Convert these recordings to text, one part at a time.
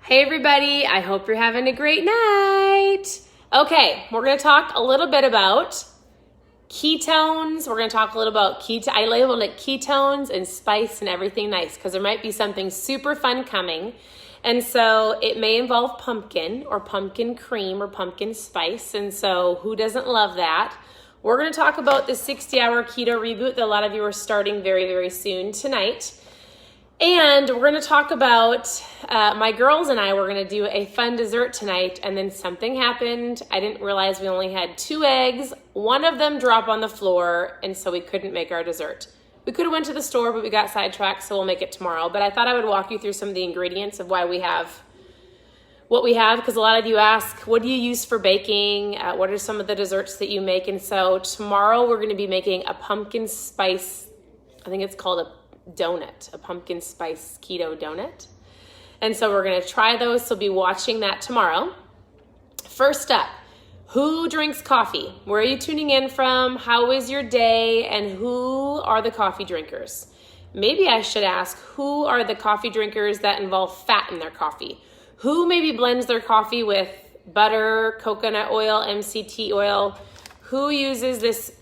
Hey everybody, I hope you're having a great night. Okay, we're gonna talk a little bit about ketones. We're gonna talk a little about I labeled it ketones and spice and everything nice because there might be something super fun coming. And so it may involve pumpkin or pumpkin cream or pumpkin spice. And so who doesn't love that? We're gonna talk about the 60-hour keto reboot that a lot of you are starting very, very soon tonight. And we're going to talk about, my girls and I were going to do a fun dessert tonight, and then something happened. I didn't realize we only had 2 eggs. One of them dropped on the floor, and so we couldn't make our dessert. We could have went to the store, but we got sidetracked, so we'll make it tomorrow. But I thought I would walk you through some of the ingredients of why we have what we have, because a lot of you ask, what do you use for baking? What are some of the desserts that you make? And so tomorrow we're going to be making a pumpkin spice, I think it's called a donut, a pumpkin spice keto donut. And so we're going to try those. So be watching that tomorrow. First up, who drinks coffee? Where are you tuning in from? How is your day? And who are the coffee drinkers? Maybe I should ask, who are the coffee drinkers that involve fat in their coffee? Who maybe blends their coffee with butter, coconut oil, MCT oil? Who uses this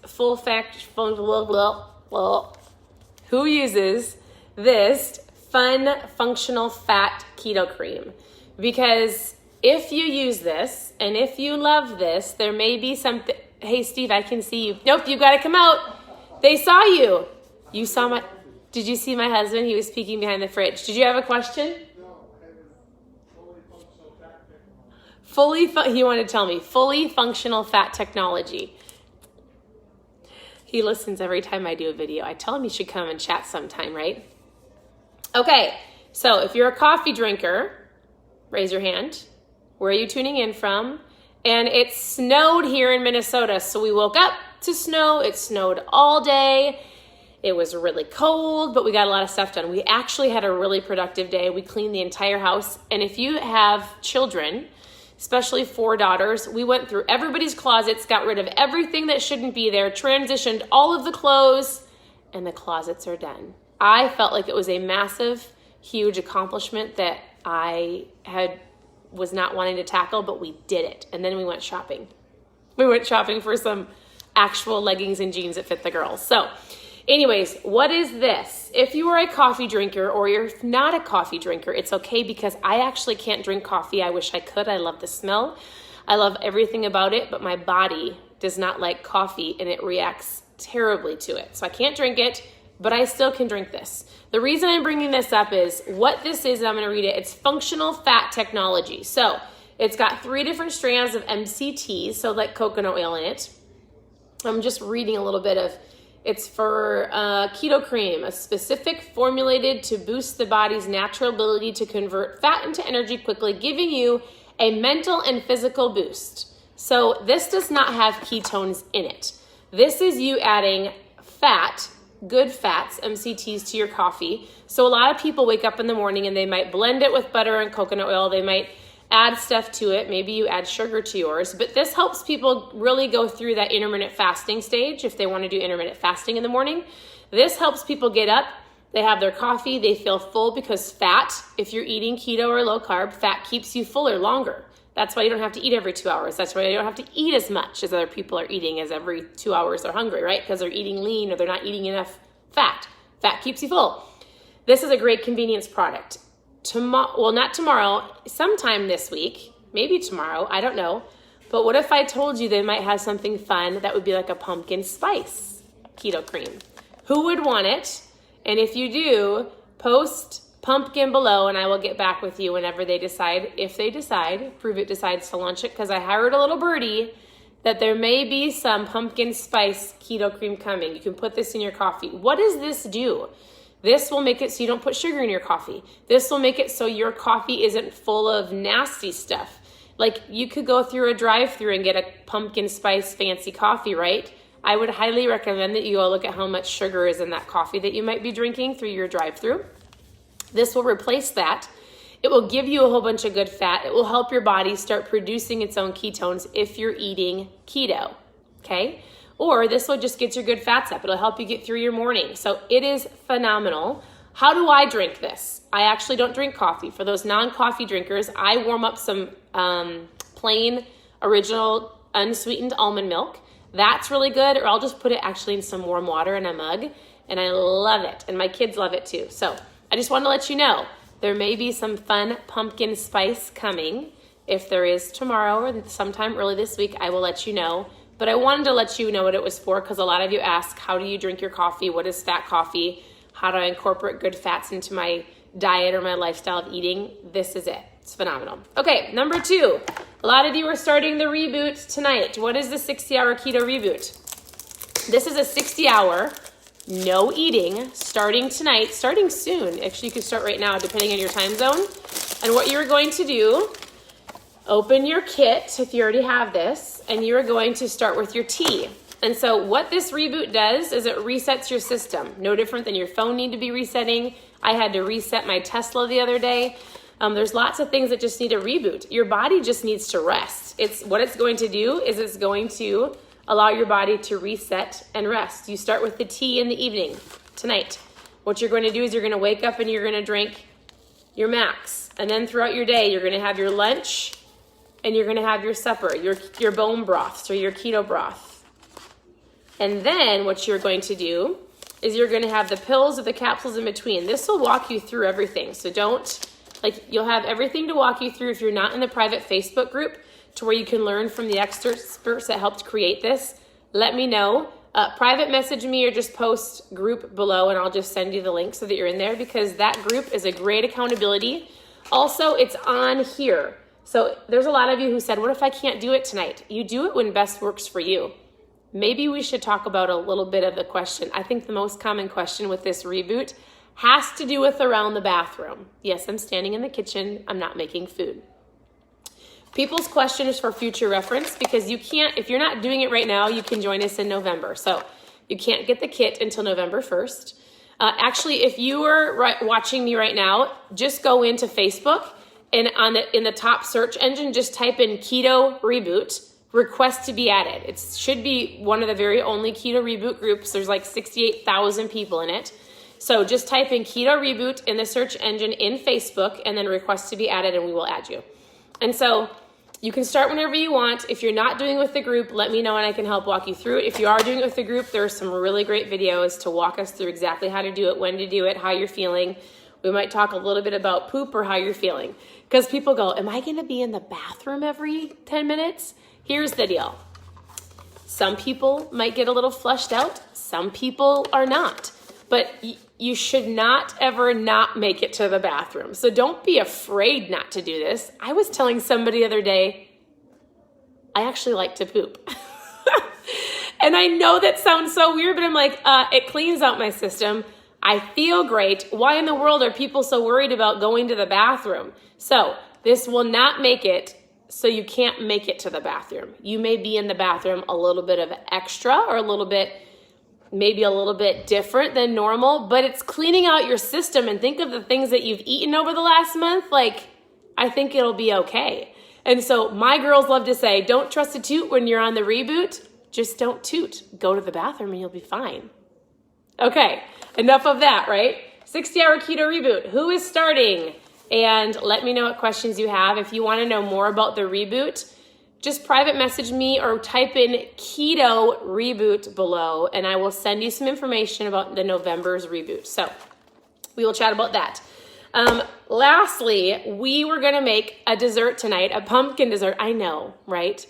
who uses this fun functional fat keto cream? Because if you use this and if you love this, there may be something. Hey Steve, I can see you. Nope, you got to come out. They saw you. You saw my, did you see my husband? He was peeking behind the fridge. Did you have a question? He wanted to tell me, fully functional fat technology. He listens every time I do a video. I tell him he should come and chat sometime, right? Okay, so if you're a coffee drinker, raise your hand. Where are you tuning in from? And it snowed here in Minnesota, so we woke up to snow. It snowed all day. It was really cold, but we got a lot of stuff done. We actually had a really productive day. We cleaned the entire house. And if you have children, especially 4 daughters, we went through everybody's closets, got rid of everything that shouldn't be there, transitioned all of the clothes, and the closets are done. I felt like it was a massive, huge accomplishment that I was not wanting to tackle, but we did it. And then we went shopping. We went shopping for some actual leggings and jeans that fit the girls. So anyways, what is this? If you are a coffee drinker or you're not a coffee drinker, it's okay because I actually can't drink coffee. I wish I could. I love the smell. I love everything about it, but my body does not like coffee and it reacts terribly to it. So I can't drink it, but I still can drink this. The reason I'm bringing this up is what this is, and I'm going to read it. It's functional fat technology. So it's got 3 different strands of MCTs, so like coconut oil in it. I'm just reading a little bit of. It's for keto cream, a specific formulated to boost the body's natural ability to convert fat into energy quickly, giving you a mental and physical boost. So this does not have ketones in it. This is you adding fat, good fats, MCTs to your coffee. So a lot of people wake up in the morning and they might blend it with butter and coconut oil. They might add stuff to it. Maybe you add sugar to yours, but this helps people really go through that intermittent fasting stage if they want to do intermittent fasting in the morning. This helps people get up, they have their coffee, they feel full because fat, if you're eating keto or low carb, fat keeps you fuller longer. That's why you don't have to eat every 2 hours. That's why you don't have to eat as much as other people are eating as every 2 hours they're hungry, right? Because they're eating lean or they're not eating enough fat. Fat keeps you full. This is a great convenience product. Not tomorrow, sometime this week, maybe tomorrow, I don't know. But what if I told you they might have something fun that would be like a pumpkin spice keto cream? Who would want it? And if you do, post pumpkin below and I will get back with you whenever they decide, if they decide, Prove It decides to launch it, because I heard a little birdie that there may be some pumpkin spice keto cream coming. You can put this in your coffee. What does this do? This will make it so you don't put sugar in your coffee. This will make it so your coffee isn't full of nasty stuff. Like you could go through a drive-through and get a pumpkin spice fancy coffee, right? I would highly recommend that you go look at how much sugar is in that coffee that you might be drinking through your drive-through. This will replace that. It will give you a whole bunch of good fat. It will help your body start producing its own ketones if you're eating keto, okay? Or this will just get your good fats up. It'll help you get through your morning. So it is phenomenal. how do I drink this? I actually don't drink coffee. For those non-coffee drinkers, I warm up some plain, original, unsweetened almond milk. That's really good, or I'll just put it actually in some warm water in a mug, and I love it, and my kids love it too. So I just wanted to let you know, there may be some fun pumpkin spice coming. If there is tomorrow or sometime early this week, I will let you know. But I wanted to let you know what it was for, because a lot of you ask, how do you drink your coffee? What is fat coffee? How do I incorporate good fats into my diet or my lifestyle of eating? This is it. It's phenomenal. Okay, number 2. A lot of you are starting the reboot tonight. What is the 60-hour keto reboot? This is a 60-hour, no eating, starting tonight, starting soon. Actually, you can start right now, depending on your time zone. And what you're going to do, open your kit if you already have this, and you are going to start with your tea. And so what this reboot does is it resets your system. No different than your phone need to be resetting. I had to reset my Tesla the other day. There's lots of things that just need a reboot. Your body just needs to rest. What it's going to do is it's going to allow your body to reset and rest. You start with the tea in the evening, tonight. What you're going to do is you're going to wake up and you're going to drink your max. And then throughout your day, you're going to have your lunch and you're going to have your supper, your bone broths or your keto broth. And then what you're going to do is you're going to have the pills or the capsules in between. This will walk you through everything. So you'll have everything to walk you through if you're not in the private Facebook group to where you can learn from the experts that helped create this. Let me know. Private message me or just post group below and I'll just send you the link so that you're in there, because that group is a great accountability. Also, it's on here. So there's a lot of you who said, what if I can't do it tonight? You do it when best works for you. Maybe we should talk about a little bit of the question. I think the most common question with this reboot has to do with around the bathroom. Yes, I'm standing in the kitchen. I'm not making food. People's question is for future reference, because if you're not doing it right now, you can join us in November. So you can't get the kit until November 1st. Actually, if you are watching me right now, just go into Facebook and in the top search engine, just type in Keto Reboot. Request to be added. It should be one of the very only keto reboot groups. There's like 68,000 people in it. So just type in Keto Reboot in the search engine in Facebook and then request to be added and we will add you. And so you can start whenever you want. If you're not doing it with the group, let me know and I can help walk you through it. If you are doing it with the group, there are some really great videos to walk us through exactly how to do it, when to do it, how you're feeling. We might talk a little bit about poop or how you're feeling. Because people go, am I going to be in the bathroom every 10 minutes? Here's the deal. Some people might get a little flushed out. Some people are not. But you should not ever not make it to the bathroom. So don't be afraid not to do this. I was telling somebody the other day, I actually like to poop. And I know that sounds so weird, but I'm like, it cleans out my system. I feel great. Why in the world are people so worried about going to the bathroom? So this will not make it so you can't make it to the bathroom. You may be in the bathroom a little bit of extra or maybe a little bit different than normal, but it's cleaning out your system. And think of the things that you've eaten over the last month. I think it'll be okay. And so my girls love to say, don't trust a toot when you're on the reboot. Just don't toot. Go to the bathroom and you'll be fine. Okay, enough of that, right? 60-hour keto reboot. Who is starting? And let me know what questions you have. If you want to know more about the reboot, just private message me or type in Keto Reboot below, and I will send you some information about the November's reboot. So we will chat about that. Lastly, we were going to make a dessert tonight, a pumpkin dessert. I know, right?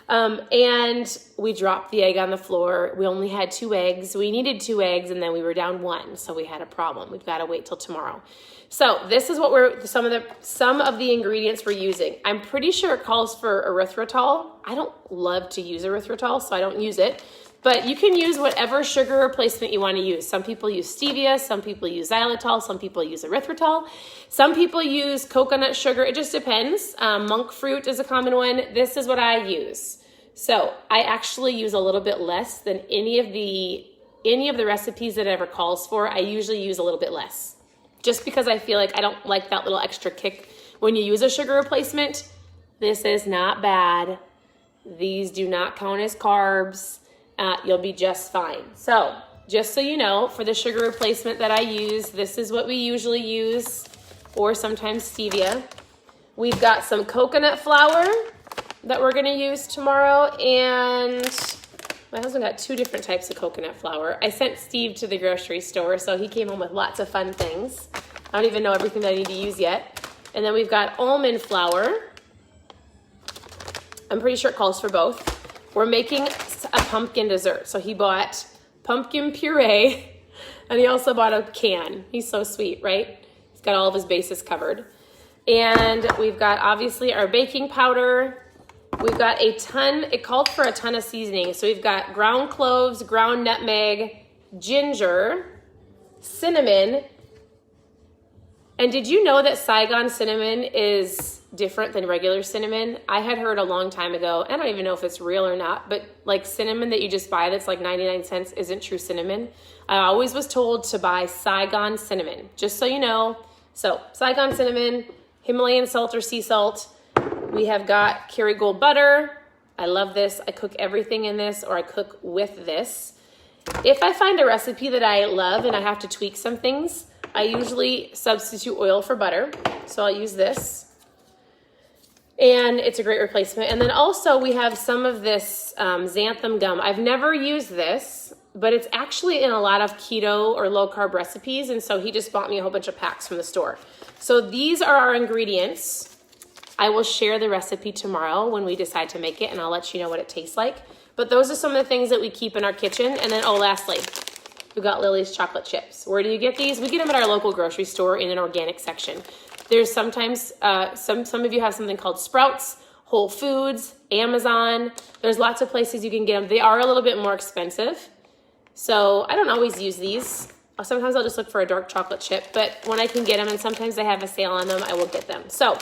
And we dropped the egg on the floor. We only had 2 eggs. We needed 2 eggs, and then we were down 1, so we had a problem. We've got to wait till tomorrow. So this is what some of the ingredients we're using. I'm pretty sure it calls for erythritol. I don't love to use erythritol, so I don't use it. But you can use whatever sugar replacement you want to use. Some people use stevia, some people use xylitol, some people use erythritol. Some people use coconut sugar. It just depends. Monk fruit is a common one. This is what I use. So I actually use a little bit less than any of the recipes that it ever calls for. I usually use a little bit less, just because I feel like I don't like that little extra kick when you use a sugar replacement. This is not bad. These do not count as carbs. You'll be just fine. So just so you know, for the sugar replacement that I use, this is what we usually use, or sometimes stevia. We've got some coconut flour that we're gonna use tomorrow, and my husband got 2 different types of coconut flour. I sent Steve to the grocery store, so he came home with lots of fun things. I don't even know everything that I need to use yet. And then we've got almond flour. I'm pretty sure it calls for both. We're making a pumpkin dessert. So he bought pumpkin puree, and he also bought a can. He's so sweet, right? He's got all of his bases covered. And we've got obviously our baking powder. We've got a ton, it called for a ton of seasoning. So we've got ground cloves, ground nutmeg, ginger, cinnamon. And did you know that Saigon cinnamon is different than regular cinnamon? I had heard a long time ago, I don't even know if it's real or not, but like cinnamon that you just buy that's like 99 cents isn't true cinnamon. I always was told to buy Saigon cinnamon, just so you know. So Saigon cinnamon, Himalayan salt or sea salt. We have got Kerrygold butter. I love this. I cook everything in this, or I cook with this. If I find a recipe that I love and I have to tweak some things, I usually substitute oil for butter. So I'll use this. And it's a great replacement. And then also we have some of this xanthan gum. I've never used this, but it's actually in a lot of keto or low carb recipes. And so he just bought me a whole bunch of packs from the store. So these are our ingredients. I will share the recipe tomorrow when we decide to make it, and I'll let you know what it tastes like. But those are some of the things that we keep in our kitchen. And then, lastly, we've got Lily's chocolate chips. Where do you get these? We get them at our local grocery store in an organic section. There's sometimes, some of you have something called Sprouts, Whole Foods, Amazon. There's lots of places you can get them. They are a little bit more expensive. So I don't always use these. Sometimes I'll just look for a dark chocolate chip, but when I can get them, and sometimes they have a sale on them, I will get them. So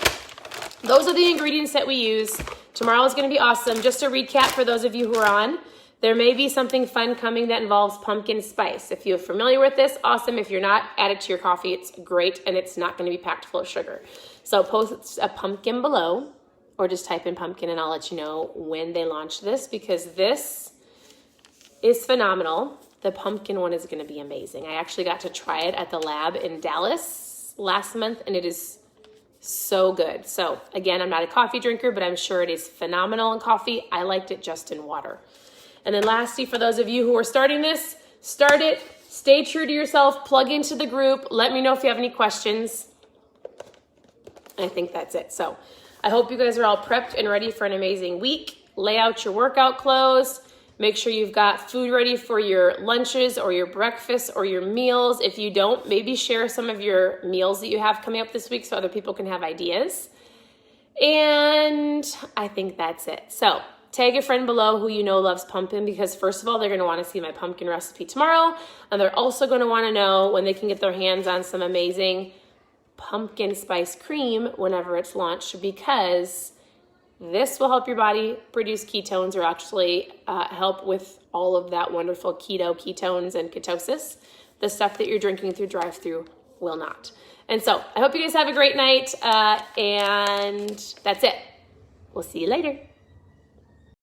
those are the ingredients that we use. Tomorrow is going to be awesome. Just to recap for those of you who are on, there may be something fun coming that involves pumpkin spice. If you're familiar with this, awesome. If you're not, add it to your coffee. It's great, and it's not going to be packed full of sugar. So post a pumpkin below, or just type in pumpkin, and I'll let you know when they launch this, because this is phenomenal. The pumpkin one is going to be amazing. I actually got to try it at the lab in Dallas last month, and it is so good. So again, I'm not a coffee drinker, but I'm sure it is phenomenal in coffee. I liked it just in water. And then lastly, for those of you who are starting this, start it, stay true to yourself, plug into the group. Let me know if you have any questions. I think that's it. So I hope you guys are all prepped and ready for an amazing week. Lay out your workout clothes. Make sure you've got food ready for your lunches or your breakfast or your meals. If you don't, maybe share some of your meals that you have coming up this week so other people can have ideas. And I think that's it. So tag a friend below who you know loves pumpkin, because first of all, they're going to want to see my pumpkin recipe tomorrow. And they're also going to want to know when they can get their hands on some amazing pumpkin spice cream whenever it's launched, because this will help your body produce ketones, or actually help with all of that wonderful ketones and ketosis. The stuff that you're drinking through drive-through will not. And so I hope you guys have a great night, and that's it. We'll see you later.